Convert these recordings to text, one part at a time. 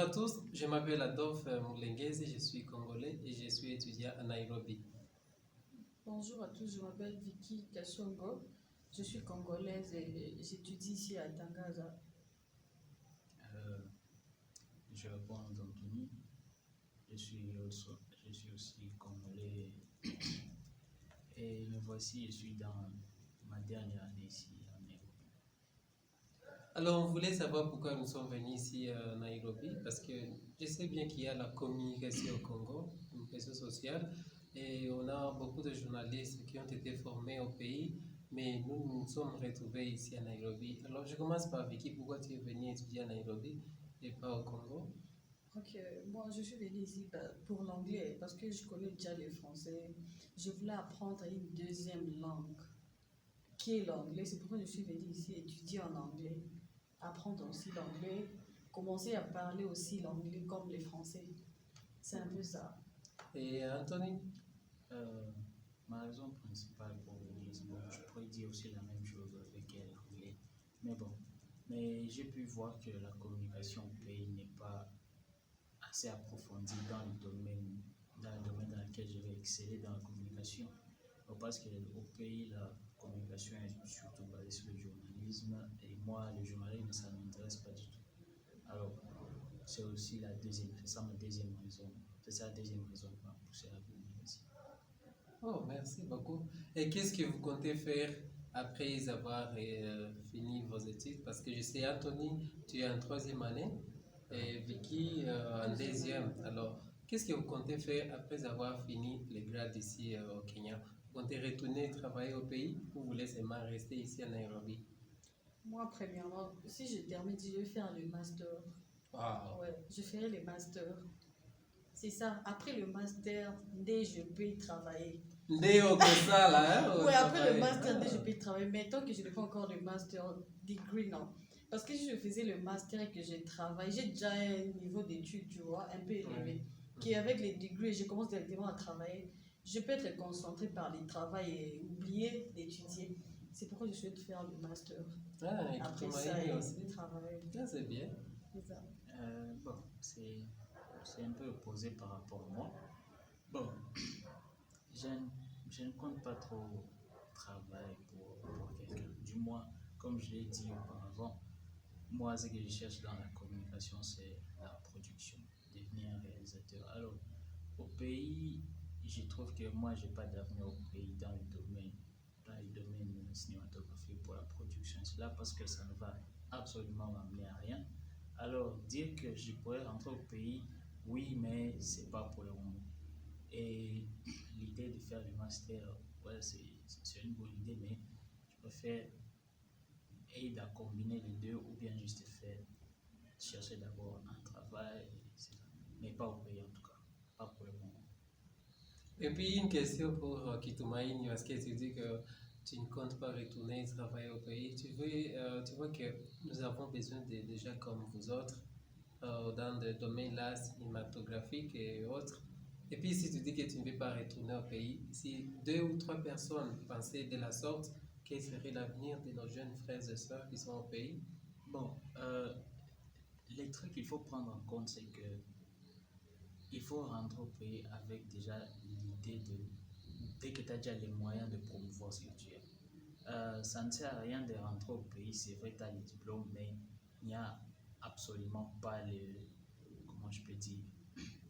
à tous, je m'appelle Adolphe Moulenguezi, je suis congolais et je suis étudiant à Nairobi. Bonjour à tous, je m'appelle Vicky Kassongo, je suis congolaise et j'étudie ici à Tangaza. Je réponds d'Anthony, je suis aussi congolais et me voici, je suis dans ma dernière année ici en Nairobi. Alors, on voulait savoir pourquoi nous sommes venus ici à Nairobi, parce que je sais bien qu'il y a la communication au Congo, communication sociale, et on a beaucoup de journalistes qui ont été formés au pays, mais nous nous sommes retrouvés ici à Nairobi. Alors, je commence par Vicky, pourquoi tu es venu étudier à Nairobi et pas au Congo? Ok, moi je suis venue ici pour l'anglais parce que je connais déjà le français. Je voulais apprendre une deuxième langue qui est l'anglais. C'est pourquoi je suis venue ici étudier en anglais, apprendre aussi l'anglais, commencer à parler aussi l'anglais comme les Français. C'est un peu ça. Et Anthony? Ma raison principale pour venir, je pourrais dire aussi la même chose avec l'anglais, mais j'ai pu voir que la communication au pays n'est pas assez approfondie dans le domaine dans lequel je vais exceller dans la communication. Parce qu'au pays, la communication est surtout basée sur le journalisme et moi, le journalisme, ça ne m'intéresse pas du tout. Alors, c'est aussi la deuxième raison qui m'a poussé à venir ici. Oh, merci beaucoup. Et qu'est-ce que vous comptez faire après avoir fini vos études? Parce que je sais, Anthony, tu es en troisième année et Vicky en deuxième. Alors, qu'est-ce que vous comptez faire après avoir fini les grades ici au Kenya? Vous comptez retourner travailler au pays ou vous voulez seulement rester ici à Nairobi? Moi, premièrement, si je termine, je vais faire le master. Wow. Ouais, je ferai le master. C'est ça. Après le master, dès je peux travailler. Dès au ça là, hein? Oui, après le master, dès je peux travailler. Mais tant que je ne fais pas encore le master degree, non. Parce que si je faisais le master et que je travaille, j'ai déjà un niveau d'études, tu vois, un peu élevé. Qui avec les degrés, je commence directement à travailler. Je peux être concentrée par le travail et oublier d'étudier. C'est pourquoi je souhaite faire le master. Ah, Après ça, et aussi. travailler. Ah, c'est bien. C'est ça. C'est un peu opposé par rapport à moi. Bon, je ne compte pas trop travailler pour quelqu'un. Du moins, comme je l'ai dit auparavant, moi, ce que je cherche dans la communication, c'est la production, devenir un réalisateur. Alors, au pays, je trouve que moi, je n'ai pas d'avenir au pays dans le domaine cinématographique pour la production. C'est là parce que ça ne va absolument m'amener à rien. Alors, dire que je pourrais rentrer au pays, oui, mais ce n'est pas pour le moment. Et l'idée de faire le master, ouais, c'est une bonne idée, mais je préfère aider à combiner les deux ou bien juste chercher d'abord un travail, mais pas au pays en tout cas, pas pour le moment. Et puis une question pour Kitumaini, parce que tu dis que tu ne comptes pas retourner travailler au pays. Tu vois que nous avons besoin de gens comme vous autres dans le domaine là, cinématographique et autres. Et puis si tu dis que tu ne veux pas retourner au pays, si 2 ou 3 personnes pensaient de la sorte, quel serait l'avenir de nos jeunes frères et sœurs qui sont au pays? Bon, les trucs qu'il faut prendre en compte, c'est que il faut rentrer au pays avec déjà l'idée dès que tu as déjà les moyens de promouvoir ce que tu as. Ça ne sert à rien de rentrer au pays, c'est vrai que tu as les diplômes, mais il n'y a absolument pas comment je peux dire,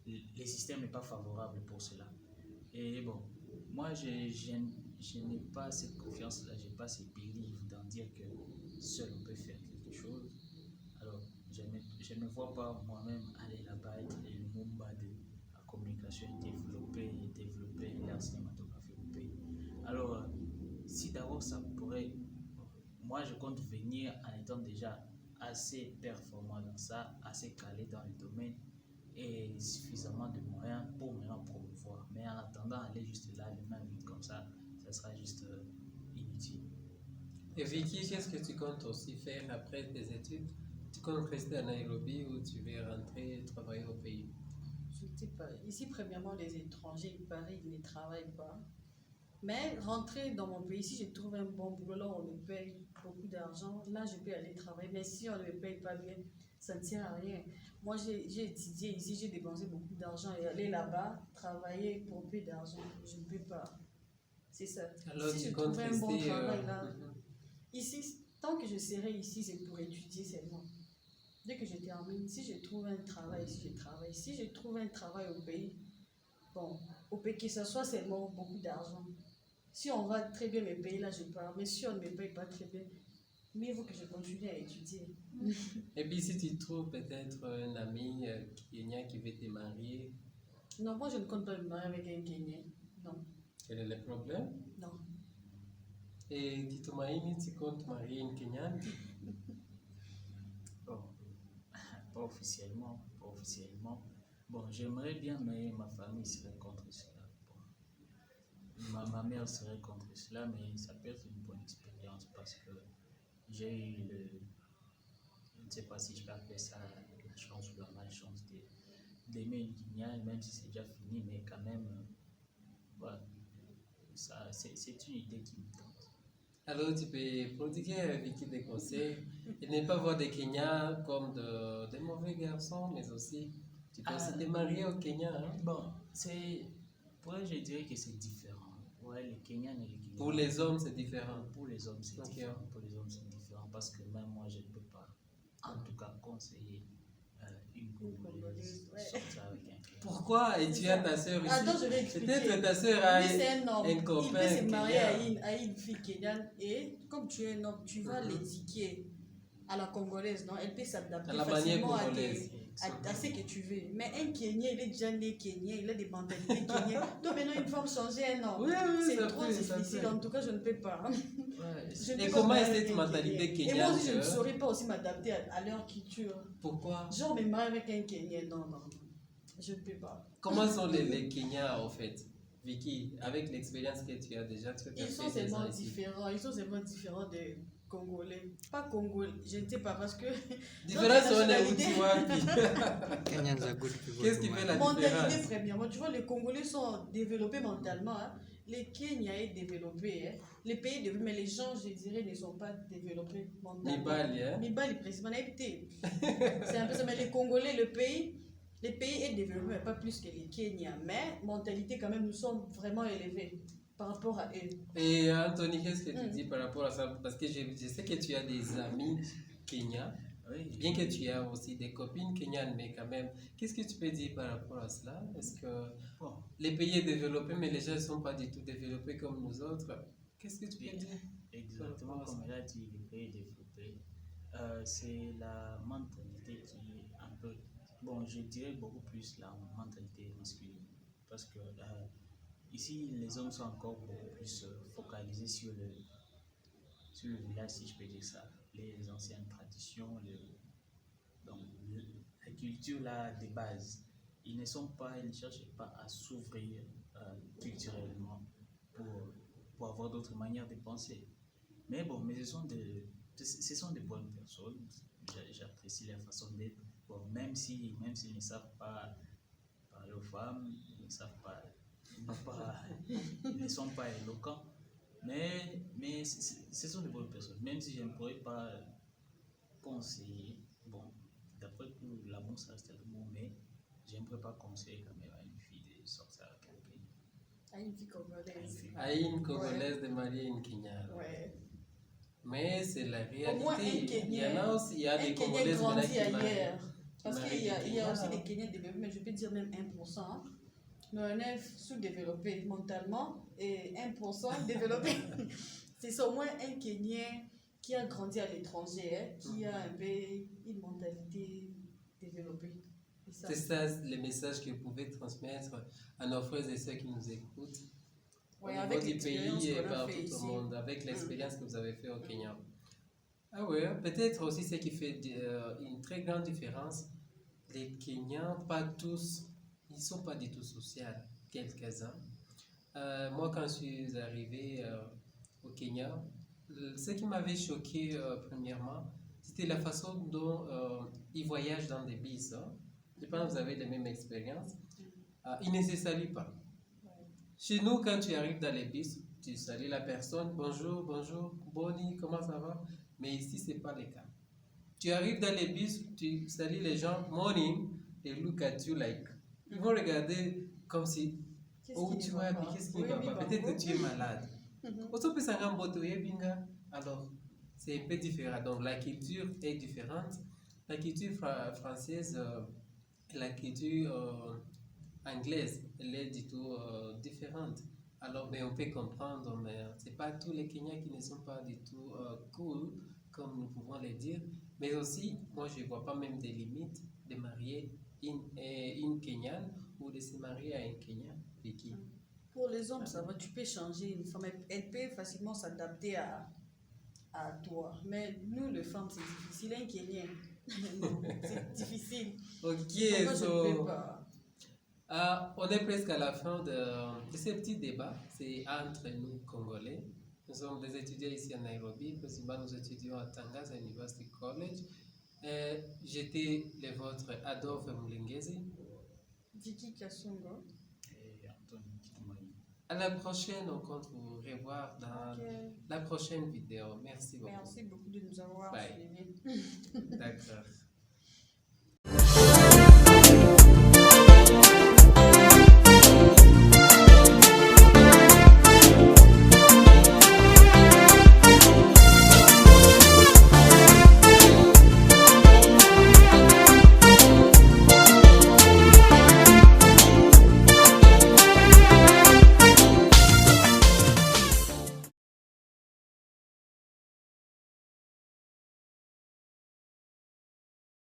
le système n'est pas favorable pour cela. Et bon, moi je n'ai pas cette confiance-là, je n'ai pas ce belief d'en dire que seul on peut faire quelque chose. Alors, je ne vois pas moi-même aller là-bas être le Mumba de la communication et développer l'art cinématographique au pays. Alors, si d'abord ça pourrait, moi je compte venir en étant déjà assez performant dans ça, assez calé dans le domaine et suffisamment de moyens pour maintenant promouvoir. Mais en attendant, aller juste là, les mains vides comme ça sera juste inutile. Et Vicky, qu'est-ce que tu comptes aussi faire après tes études? Tu comptes rester à Nairobi ou tu veux rentrer et travailler au pays? Je ne sais pas. Ici, premièrement, les étrangers, il paraît, ils ne travaillent pas. Mais rentrer dans mon pays, si je trouve un bon boulot, là, on me paye beaucoup d'argent, là, je peux aller travailler. Mais si on ne me paye pas bien, ça ne sert à rien. Moi, j'ai étudié ici, j'ai dépensé beaucoup d'argent et aller là-bas, travailler pour peu d'argent, je ne peux pas. C'est ça. Alors, Si tu je comptes trouvais un bon rester. travail là, ici, tant que je serai ici, c'est pour étudier seulement. Dès que je termine, si je trouve un travail, si je travaille, si je trouve un travail au pays, bon, au pays, que ce soit seulement beaucoup d'argent. Si on va très bien me payer, là je pars. Mais si on ne me paye pas très bien, mais il faut que je continue à étudier. Et puis, si tu trouves peut-être un ami kenyan qui veut te marier, Non, moi je ne compte pas me marier avec un Kenyan. Non, quel est le problème? non. Et Kitumaini, tu comptes marier une Kenyane? Bon, pas officiellement, pas officiellement. Bon, j'aimerais bien, mais ma famille serait contre cela. Bon, ma mère serait contre cela, mais ça peut être une bonne expérience parce que j'ai eu je ne sais pas si je peux appeler ça la chance ou la malchance d'aimer une guignane, même si c'est déjà fini, mais quand même, voilà, ça, c'est une idée qui me tente. Alors, tu peux prodiguer à Vicky des conseils et ne pas voir des Kenyans comme des mauvais garçons, mais aussi, tu peux aussi te marier au Kenya. Hein? Bon, je dirais que c'est différent. Ouais, les Kenyans et les Guinéens. Pour les hommes, c'est différent. Pour les hommes, c'est Ok. différent. Pour les hommes, c'est différent parce que même moi, je ne peux pas, en tout cas, conseiller une Congolaise ouais. sortir avec un Kenyan. Pourquoi? Et tu as ta soeur ici? Attends, je vais expliquer. Peut-être ta soeur a Lui, c'est un homme. un copain Il peut se marier kenyan. à une fille kenyane et comme tu es un homme, tu vas l'éduquer à la congolaise, non? Elle peut s'adapter À la manière facilement congolaise. à ce que tu veux. Mais un Kenyan, il est déjà né Kenyan, il a des mentalités kenyannes. Donc maintenant, une femme changer un homme. Oui, oui, C'est ça trop peut, ça difficile. peut. En tout cas, je ne peux pas. Ouais. Je ne Et peux pas comment me est marier cette avec un mentalité Kenyan. Et kenyane? moi aussi, je ne saurais pas aussi m'adapter à leur culture. Pourquoi? Genre, me marier avec un Kenyan, non, non. Je ne peux pas. Comment sont les Kenyans en fait? Vicky, avec l'expérience que tu as déjà, tu as Ils sont fait des ans tellement ici. différents. Ils sont tellement différents des Congolais. Pas Congolais, je ne sais pas parce que. Différence, on est où nationalité. tu vois? Kenyans are good people. Qu'est-ce qui fait la Mentalité, différence? premièrement. Tu vois, les Congolais sont développés mentalement. Hein. Les Kenyans sont développés. Hein. Les pays développés, mais les gens, je dirais, ne sont pas développés mentalement. Nibali, hein? Nibali, précisément, c'est un peu ça. Mais les Congolais, les pays est développé, mais pas plus que les Kenyans. Mais mentalité, quand même, nous sommes vraiment élevés par rapport à eux. Et Anthony, qu'est-ce que tu dis par rapport à ça? Parce que je sais que tu as des amis kenyans, Oui, bien que tu aies aussi des copines kenyanes, mais quand même, qu'est-ce que tu peux dire par rapport à cela? Est-ce que bon, les pays développés, mais les gens ne sont pas du tout développés comme nous autres? Qu'est-ce que tu peux dire? exactement comme elle a dit, les pays développés, c'est la mentalité qui est un peu, bon, je dirais beaucoup plus la mentalité masculine. Parce que ici, les hommes sont encore beaucoup plus focalisés sur le village, si je peux dire ça. Les anciennes traditions, donc, la culture là, de base. Ils ne cherchent pas à s'ouvrir culturellement pour avoir d'autres manières de penser. Mais bon, mais ce sont de bonnes personnes. J'apprécie leur façon d'être. Bon, même s'ils ne savent pas parler aux femmes, ils ne savent pas, ils ne sont pas éloquents. Mais ce sont de bonnes personnes. Même si je ne pourrais pas conseiller, bon, d'après tout, l'amour ça reste l'amour, mais je ne pourrais pas conseiller quand même à une fille de sortir avec un Kenyan. À une fille congolaise. À une Congolaise de marier une Kenyane. Ouais. Mais c'est la Au moins un réalité. Il y en a Kenyan. aussi, il y a Un des Kenyan Congolaises maintenant grandit qui marient. ailleurs. Parce qu'il y a Kenyans. aussi des Kenyans développés, mais je peux dire même 1%. Hein. Mais on est sous-développé mentalement et 1% développé. C'est au moins un Kenyan qui a grandi à l'étranger, hein, qui a un peu une mentalité développée. C'est ça le message que vous pouvez transmettre à nos frères et sœurs qui nous écoutent. Ouais, Au avec niveau du l'expérience pays et qu'on a partout fait au ici. monde, avec l'expérience que vous avez fait au Kenya. Ah ouais, peut-être aussi ce qui fait une très grande différence, les Kenyans, pas tous, ils ne sont pas du tout sociaux, quelques-uns. Moi, quand je suis arrivé au Kenya, ce qui m'avait choqué premièrement, c'était la façon dont ils voyagent dans des bus. Hein. Je pense que vous avez les mêmes expériences. Ils ne se saluent pas. Chez nous, quand tu arrives dans les bus, tu salues la personne, bonjour, bonjour, Bonnie, comment ça va? Mais ici, ce n'est pas le cas. Tu arrives dans les bus, tu salues les gens, morning, they look at you like, ils vont regarder comme si, Qu'est-ce oh qui tu ne vas va bien, pas? qu'est-ce qui ne Oui, va oui, pas, bah, peut-être bon. que tu es malade. Autant que ça alors c'est un peu différent. Donc la culture est différente. La culture française, la culture anglaise, elle est du tout différente. Alors, mais on peut comprendre, mais c'est pas tous les Kenyans qui ne sont pas du tout cool, comme nous pouvons le dire. Mais aussi, moi, je ne vois pas même des limites de marier une Kenyane ou de se marier à un Kenyan. Vicky. Pour les hommes, ça va, tu peux changer une femme, elle peut facilement s'adapter à toi. Mais nous, les femmes, c'est difficile. Un Kenyan, non, c'est difficile. Ok, Moi, je ne peux so, pas. on est presque à la fin de ce petit débat. C'est entre nous, Congolais. Nous sommes des étudiants ici à Nairobi. Principalement, nous étudions à Tangaza University College. J'étais le vôtre, Adolphe Mlingezi. Vicky Kassongo. Et Anthony Kitumaini. À la prochaine, on compte vous revoir dans Ok. la prochaine vidéo. Merci beaucoup. Merci beaucoup de nous avoir Bye. suivis. D'accord.